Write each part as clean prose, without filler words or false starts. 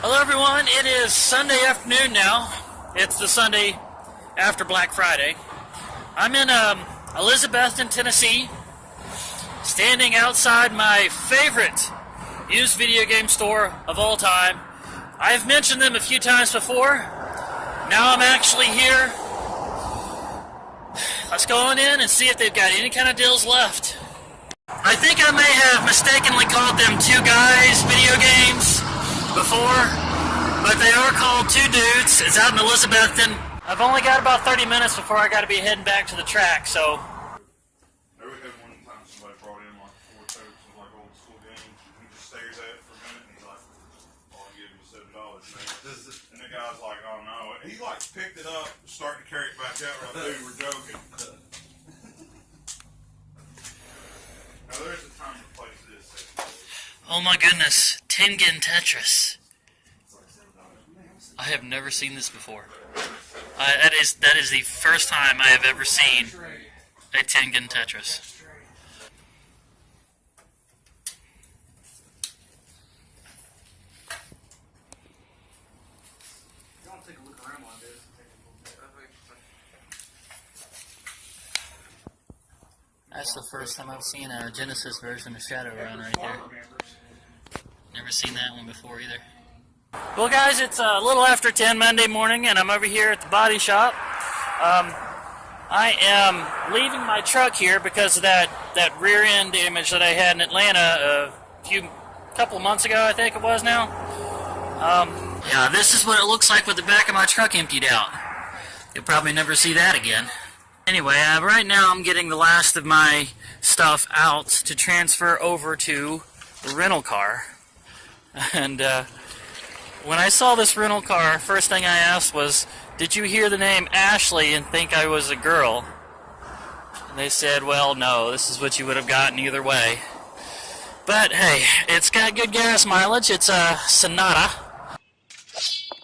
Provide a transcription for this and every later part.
Hello everyone, it is Sunday afternoon now. It's the Sunday after Black Friday. I'm in Elizabethton, Tennessee, standing outside my favorite used video game store of all time. I've mentioned them a few times before. Now I'm actually here. Let's go on in and see if they've got any kind of deals left. I think I may have mistakenly called them Two Guys video games before, but they are called Two Dudes. It's out in Elizabethton. I've only got about 30 minutes before I got to be heading back to the track, so. We had one time somebody brought in like 4 totes of like old school games, and he just stares at it for a minute, and he's like, "Oh, I'm giving you $7." And the guy's like, "Oh no!" He like picked it up, started to carry it back out. Right there, we were joking. Now there's a time to place this. Oh my goodness, Tengen Tetris. I have never seen this before. That is the first time I have ever seen a Tengen Tetris. That's the first time I've seen a Genesis version of Shadowrun right there. Never seen that one before either. Well guys, it's a little after 10 Monday morning and I'm over here at the body shop. I am leaving my truck here because of that rear end damage that I had in Atlanta a couple of months ago, I think it was now. Yeah, this is what it looks like with the back of my truck emptied out. You'll probably never see that again. Anyway, right now I'm getting the last of my stuff out to transfer over to the rental car. And when I saw this rental car, first thing I asked was, "Did you hear the name Ashley and think I was a girl?" And they said, "Well, no, this is what you would have gotten either way." But hey, it's got good gas mileage. It's a Sonata.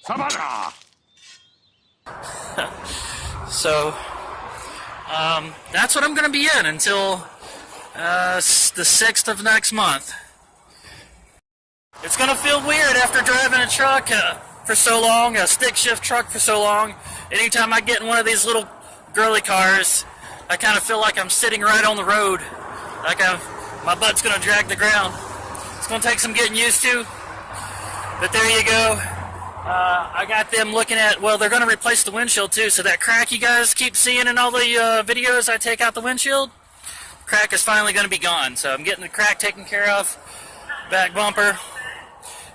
Sonata! So, that's what I'm going to be in until the 6th of next month. It's going to feel weird after driving a truck for so long, a stick shift truck for so long. Anytime I get in one of these little girly cars, I kind of feel like I'm sitting right on the road. Like my butt's going to drag the ground. It's going to take some getting used to. But there you go. I got them looking at, well, they're going to replace the windshield too. So that crack you guys keep seeing in all the videos I take out the windshield, crack is finally going to be gone. So I'm getting the crack taken care of. Back bumper.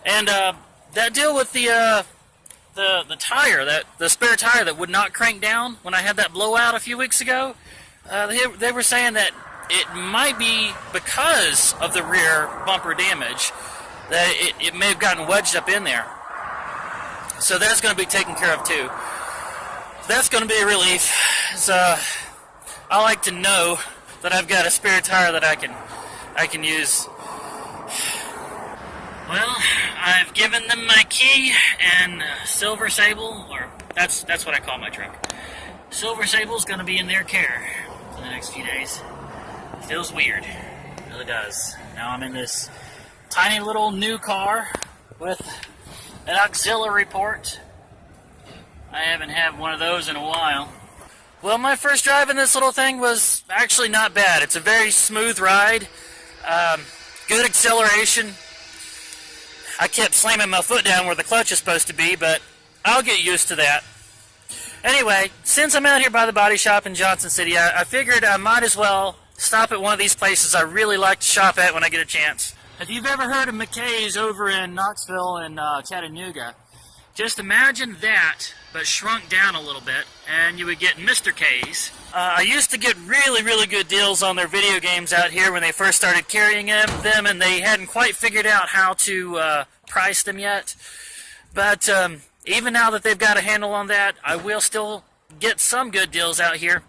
And that deal with the tire, the spare tire that would not crank down when I had that blowout a few weeks ago, they were saying that it might be because of the rear bumper damage that it may have gotten wedged up in there. So that's going to be taken care of too. That's going to be a relief. So I like to know that I've got a spare tire that I can use. Well, I've given them my key and Silver Sable, or that's what I call my truck. Silver Sable's going to be in their care for the next few days. It feels weird. It really does. Now I'm in this tiny little new car with an auxiliary port. I haven't had one of those in a while. Well, my first drive in this little thing was actually not bad. It's a very smooth ride. Good acceleration. I kept slamming my foot down where the clutch is supposed to be, but I'll get used to that. Anyway, since I'm out here by the body shop in Johnson City, I figured I might as well stop at one of these places I really like to shop at when I get a chance. If you've ever heard of McKay's over in Knoxville and Chattanooga, just imagine that, but shrunk down a little bit, and you would get Mr. K's. I used to get really, really good deals on their video games out here when they first started carrying them, and they hadn't quite figured out how to price them yet. But even now that they've got a handle on that, I will still get some good deals out here.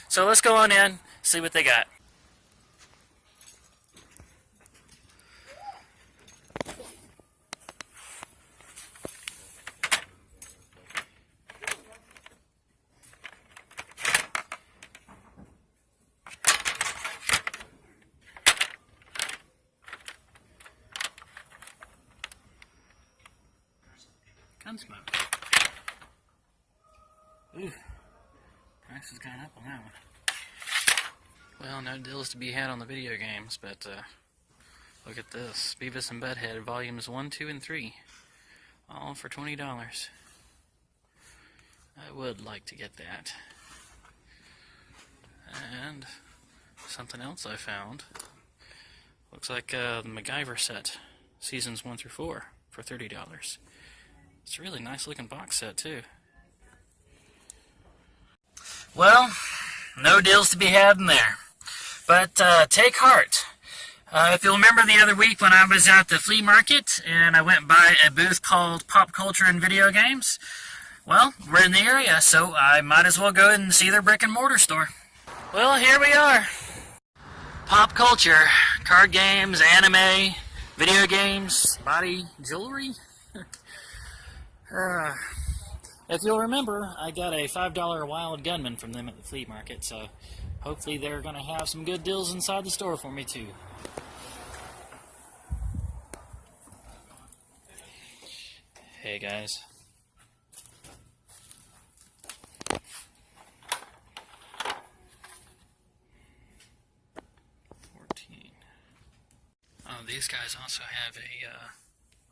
So let's go on in, see what they got. Gunsmoke. Ooh, price has gone up on that one. Well, no deals to be had on the video games, but look at this. Beavis and Butthead, volumes 1, 2, and 3. All for $20. I would like to get that. And something else I found. Looks like the MacGyver set, seasons 1 through 4, for $30. It's a really nice looking box set, too. Well, no deals to be had in there. But take heart. If you'll remember the other week when I was at the flea market and I went by a booth called Pop Culture and Video Games, well, we're in the area, so I might as well go and see their brick and mortar store. Well, here we are. Pop culture, card games, anime, video games, body jewelry. If you'll remember, I got a $5 Wild Gunman from them at the flea market, so hopefully they're going to have some good deals inside the store for me too. Hey guys. These guys also have a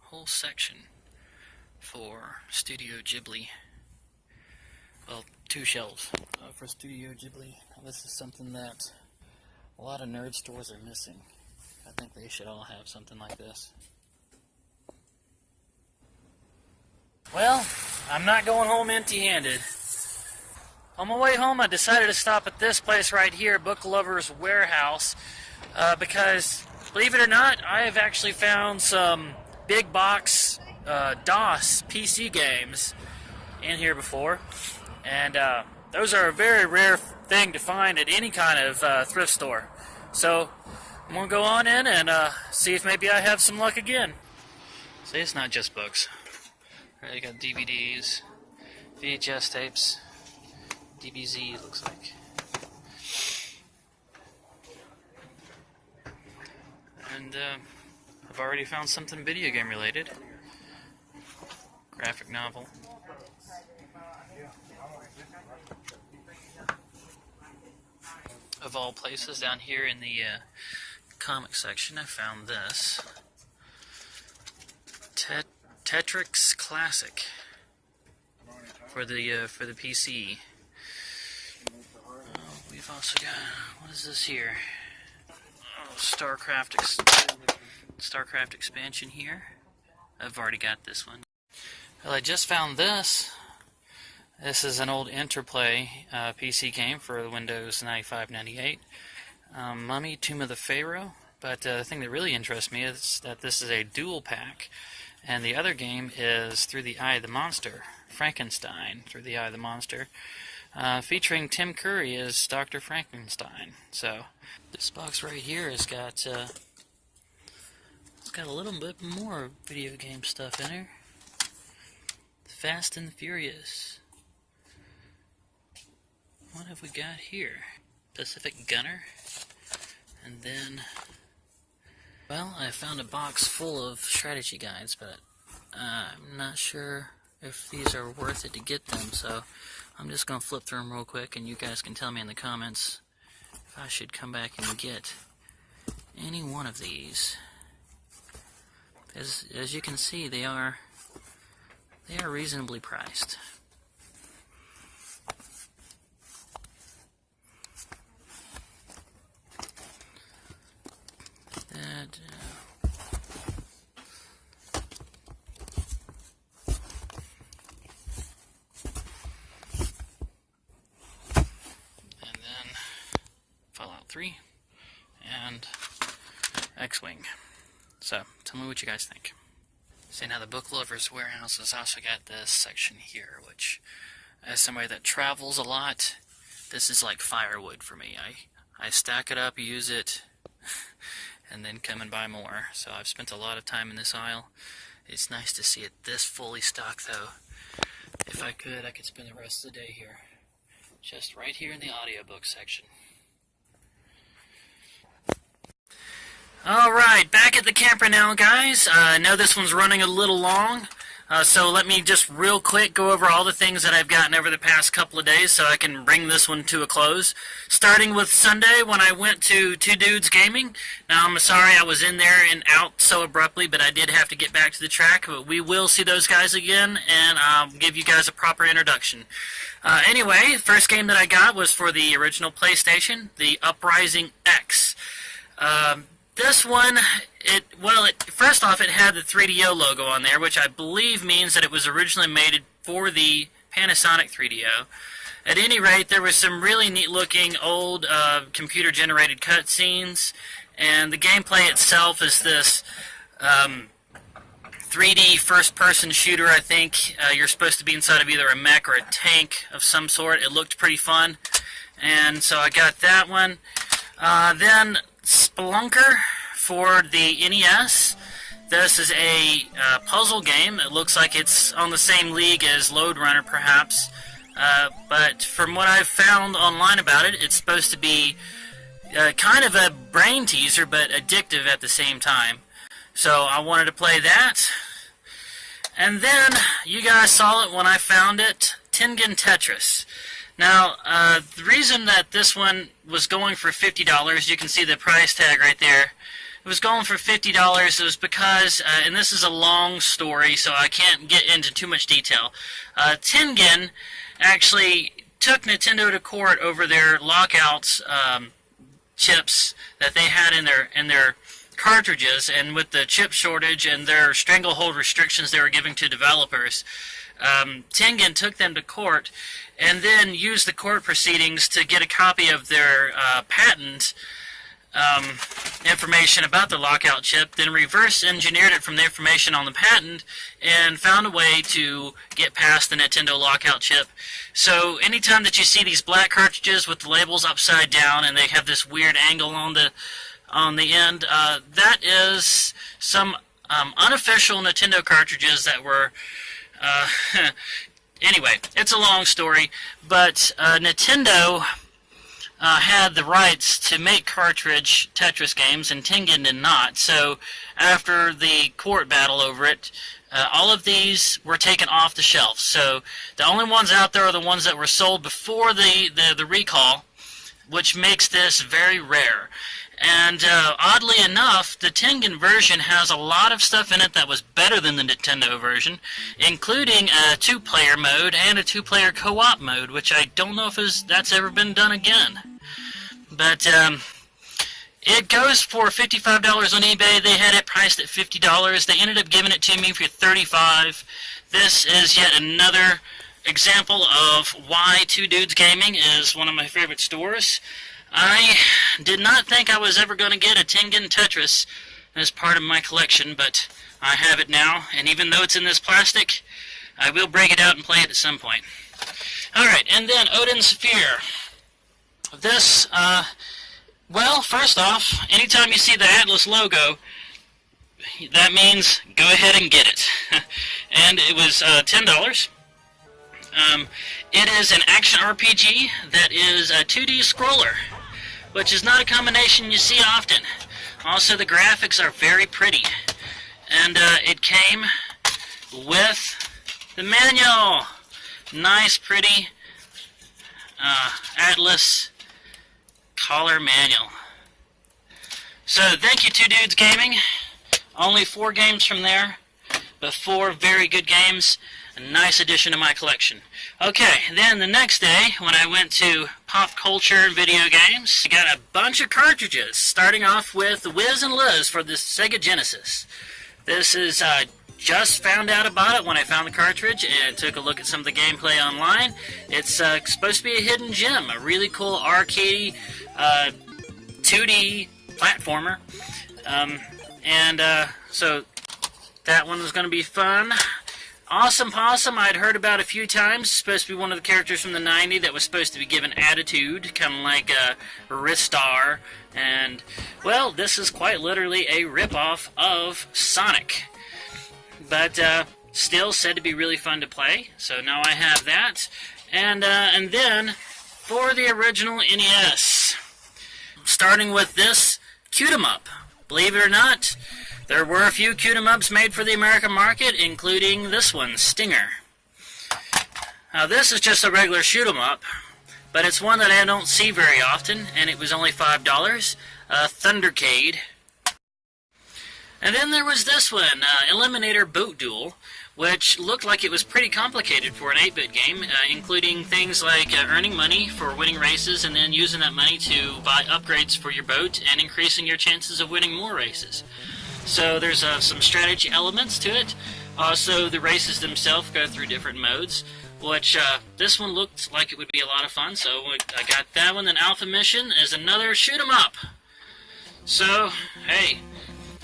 whole section for Studio Ghibli. Well, 2 shelves for Studio Ghibli. Now, this is something that a lot of nerd stores are missing. I think they should all have something like this. Well, I'm not going home empty-handed. On my way home, I decided to stop at this place right here, Book Lover's Warehouse, because, believe it or not, I have actually found some big box DOS PC games in here before, and those are a very rare thing to find at any kind of thrift store. So I'm going to go on in and see if maybe I have some luck again. See, it's not just books. You got DVDs, VHS tapes, DBZ it looks like. And I've already found something video game related. Graphic novel. Of all places, down here in the comic section, I found this. Tetrix Classic for the PC. We've also got, what is this here? Oh, StarCraft expansion here. I've already got this one. Well, I just found this. This is an old Interplay PC game for the Windows 95-98. Mummy, Tomb of the Pharaoh. But the thing that really interests me is that this is a dual pack. And the other game is Through the Eye of the Monster. Frankenstein, Through the Eye of the Monster. Featuring Tim Curry as Dr. Frankenstein. So, this box right here has got, it's got a little bit more video game stuff in here. Fast and Furious. What have we got here? Pacific Gunner. And then, well, I found a box full of strategy guides, but I'm not sure if these are worth it to get them, so I'm just going to flip through them real quick, and you guys can tell me in the comments if I should come back and get any one of these. As you can see, they are reasonably priced. That, and then Fallout 3 and X-Wing. So, tell me what you guys think. See, now the Book Lover's Warehouse has also got this section here, which, as somebody that travels a lot, this is like firewood for me. I stack it up, use it, and then come and buy more. So I've spent a lot of time in this aisle. It's nice to see it this fully stocked, though. If I could spend the rest of the day here. Just right here in the audiobook section. Alright, back at the camper now, guys. I know this one's running a little long. So let me just real quick go over all the things that I've gotten over the past couple of days so I can bring this one to a close. Starting with Sunday when I went to Two Dudes Gaming. Now I'm sorry I was in there and out so abruptly, but I did have to get back to the track. But we will see those guys again, and I'll give you guys a proper introduction. Anyway, the first game that I got was for the original PlayStation, the Uprising X. This one, first off, it had the 3DO logo on there, which I believe means that it was originally made for the Panasonic 3DO. At any rate, there was some really neat-looking old computer-generated cutscenes, and the gameplay itself is this 3D first-person shooter, I think. You're supposed to be inside of either a mech or a tank of some sort. It looked pretty fun, and so I got that one. Then Spelunker for the NES. This is a puzzle game. It looks like it's on the same league as Lode Runner, perhaps. But from what I've found online about it, it's supposed to be kind of a brain teaser, but addictive at the same time. So I wanted to play that. And then, you guys saw it when I found it, Tengen Tetris. Now, the reason that this one was going for $50, you can see the price tag right there. It was going for $50. It was because, and this is a long story, so I can't get into too much detail. Tengen actually took Nintendo to court over their lockouts chips that they had in their cartridges, and with the chip shortage and their stranglehold restrictions they were giving to developers, Tengen took them to court and then used the court proceedings to get a copy of their patent information about the lockout chip, then reverse engineered it from the information on the patent and found a way to get past the Nintendo lockout chip. So anytime that you see these black cartridges with the labels upside down and they have this weird angle on the end, that is some unofficial Nintendo cartridges that were anyway, it's a long story, but Nintendo had the rights to make cartridge Tetris games, and Tengen did not. So after the court battle over it, all of these were taken off the shelf. So the only ones out there are the ones that were sold before the recall, which makes this very rare. And oddly enough, the Tengen version has a lot of stuff in it that was better than the Nintendo version, including a two-player mode and a two-player co-op mode, which I don't know if that's ever been done again. But it goes for $55 on eBay. They had it priced at $50. They ended up giving it to me for $35. This is yet another example of why Two Dudes Gaming is one of my favorite stores. I did not think I was ever going to get a Tengen Tetris as part of my collection, but I have it now, and even though it's in this plastic, I will break it out and play it at some point. Alright, and then Odin's Sphere. This, well, first off, anytime you see the Atlas logo, that means go ahead and get it. And it was $10. It is an action RPG that is a 2D scroller, which is not a combination you see often. Also, the graphics are very pretty. And it came with the manual. Nice, pretty Atlas collar manual. So, thank you, Two Dudes Gaming. Only 4 games from there, but 4 very good games. A nice addition to my collection. Okay, then the next day, when I went to Pop Culture and Video Games, I got a bunch of cartridges, starting off with Wiz and Liz for the Sega Genesis. This is, just found out about it when I found the cartridge and took a look at some of the gameplay online. It's supposed to be a hidden gem, a really cool arcade 2D platformer. So that one was going to be fun. Awesome Possum, I'd heard about a few times. Supposed to be one of the characters from the 90s that was supposed to be given attitude, kind of like Ristar. And, well, this is quite literally a ripoff of Sonic. But still said to be really fun to play. So now I have that. And then, for the original NES, starting with this Cute 'em Up. Believe it or not, There were a few cute 'em ups made for the American market, including this one, Stinger. Now this is just a regular shoot 'em up, but it's one that I don't see very often, and it was only $5, Thundercade. And then there was this one, Eliminator Boat Duel, which looked like it was pretty complicated for an 8-bit game, including things like earning money for winning races and then using that money to buy upgrades for your boat and increasing your chances of winning more races. So there's some strategy elements to it. Also, the races themselves go through different modes, which this one looked like it would be a lot of fun, so I got that one. Then Alpha Mission is another shoot 'em up. So, hey,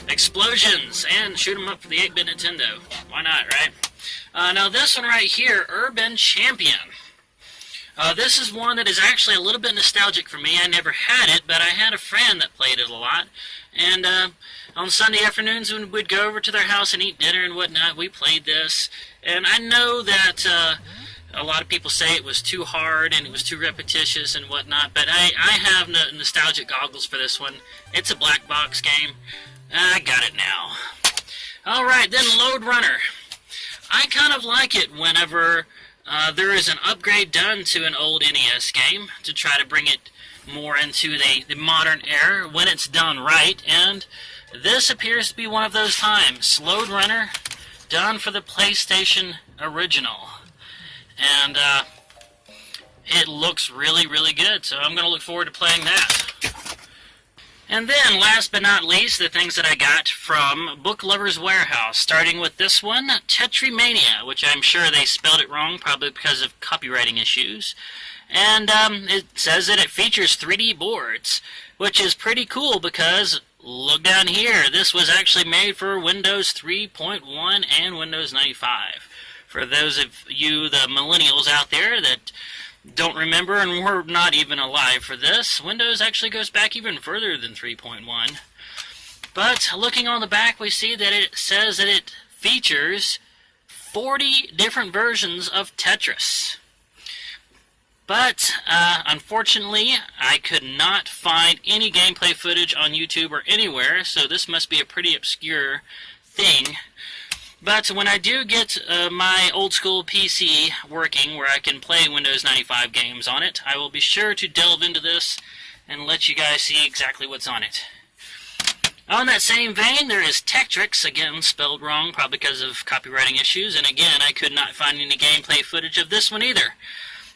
explosions and shoot 'em up for the 8-bit Nintendo. Why not, right? Now this one right here, Urban Champion. This is one that is actually a little bit nostalgic for me. I never had it, but I had a friend that played it a lot. And on Sunday afternoons when we'd go over to their house and eat dinner and whatnot, we played this. And I know that a lot of people say it was too hard and it was too repetitious and whatnot, but I have nostalgic goggles for this one. It's a black box game. I got it now. Alright, then Load Runner. I kind of like it whenever there is an upgrade done to an old NES game to try to bring it more into the modern era when it's done right, and this appears to be one of those times. Load Runner, done for the PlayStation original. And it looks really, really good, so I'm going to look forward to playing that. And then, last but not least, the things that I got from Book Lovers Warehouse, starting with this one, Tetrimania, which I'm sure they spelled it wrong, probably because of copywriting issues. And it says that it features 3D boards, which is pretty cool because, look down here, this was actually made for Windows 3.1 and Windows 95. For those of you, the millennials out there that don't remember and were not even alive for this, Windows actually goes back even further than 3.1. But looking on the back, we see that it says that it features 40 different versions of Tetris. But unfortunately, I could not find any gameplay footage on YouTube or anywhere, so this must be a pretty obscure thing. But when I do get my old school PC working where I can play Windows 95 games on it, I will be sure to delve into this and let you guys see exactly what's on it. On that same vein, there is Tectrix, again spelled wrong, probably because of copywriting issues, and again, I could not find any gameplay footage of this one either.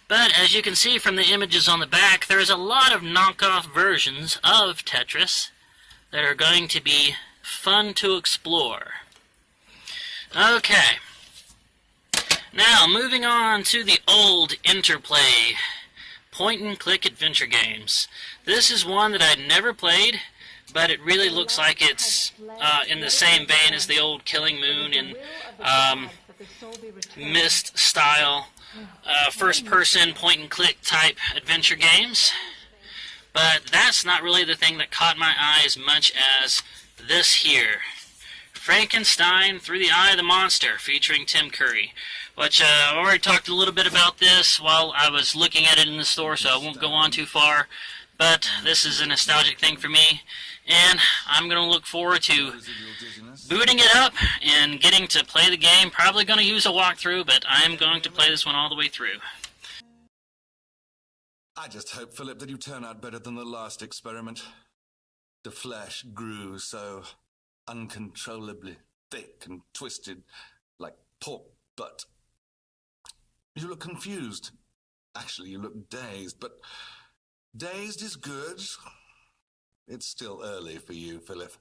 But as you can see from the images on the back, there's a lot of knockoff versions of Tetris that are going to be fun to explore. Okay, now moving on to the old Interplay point-and-click adventure games. This is one that I'd never played, but it really looks like it's in the same vein as the old Killing Moon and Myst style first-person point-and-click type adventure games. But that's not really the thing that caught my eye as much as this here. Frankenstein Through the Eye of the Monster, featuring Tim Curry, which I already talked a little bit about this while I was looking at it in the store, so I won't go on too far, but this is a nostalgic thing for me, and I'm going to look forward to booting it up and getting to play the game. Probably going to use a walkthrough, but I'm going to play this one all the way through. I just hope, Philip, that you turn out better than the last experiment. The flesh grew so uncontrollably thick and twisted, like pork butt. You look confused. Actually, you look dazed, but dazed is good. It's still early for you, Philip.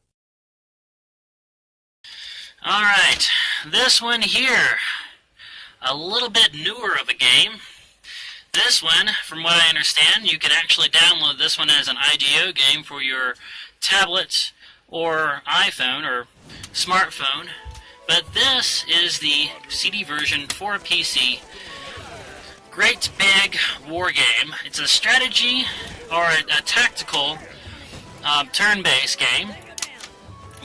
Alright, this one here, a little bit newer of a game. This one, from what I understand, you can actually download this one as an IGO game for your tablet or iPhone or smartphone, but this is the CD version for a PC. Great big war game. It's a strategy or a tactical turn-based game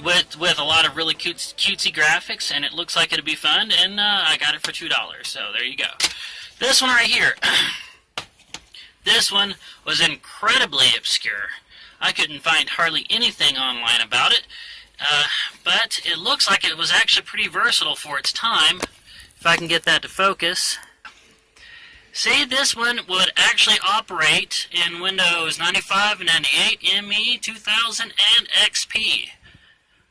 with a lot of really cutesy graphics, and it looks like it'll be fun, and I got it for $2, so there you go. This one right here. This one was incredibly obscure. I couldn't find hardly anything online about it. but it looks like it was actually pretty versatile for its time. If I can get that to focus. See, this one would actually operate in Windows 95, 98, ME, 2000, and XP.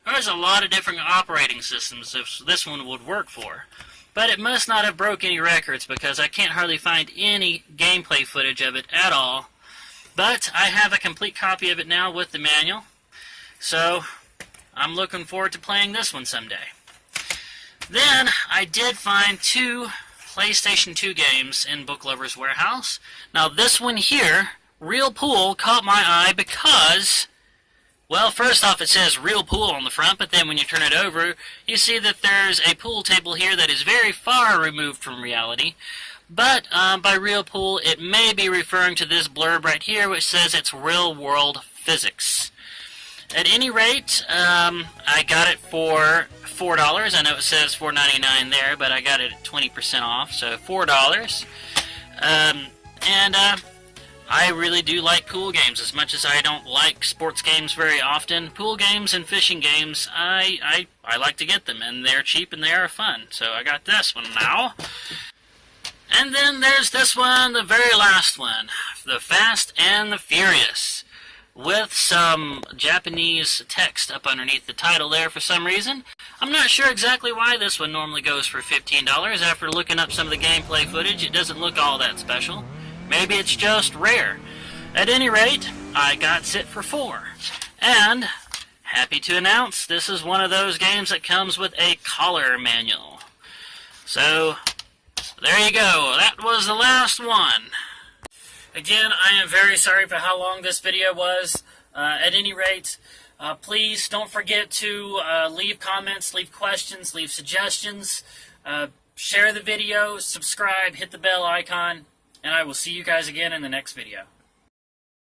There's a lot of different operating systems this one would work for. But it must not have broke any records because I can't hardly find any gameplay footage of it at all. But I have a complete copy of it now with the manual. So I'm looking forward to playing this one someday. Then I did find 2 PlayStation 2 games in Book Lovers Warehouse. Now this one here, Real Pool, caught my eye because, well, first off it says Real Pool on the front, but then when you turn it over, you see that there's a pool table here that is very far removed from reality. But by Real Pool, it may be referring to this blurb right here, which says it's real world physics. At any rate, I got it for $4. I know it says $4.99 there, but I got it at 20% off, so $4. I really do like pool games. As much as I don't like sports games very often, pool games and fishing games, I like to get them, and they're cheap and they are fun. So I got this one now. And then there's this one, the very last one, The Fast and the Furious, with some Japanese text up underneath the title there for some reason. I'm not sure exactly why this one normally goes for $15. After looking up some of the gameplay footage, it doesn't look all that special. Maybe it's just rare. At any rate, I got it for $4. And happy to announce this is one of those games that comes with a color manual. So there you go. That was the last one. Again, I am very sorry for how long this video was. At any rate, please don't forget to leave comments, leave questions, leave suggestions, share the video, subscribe, hit the bell icon, and I will see you guys again in the next video.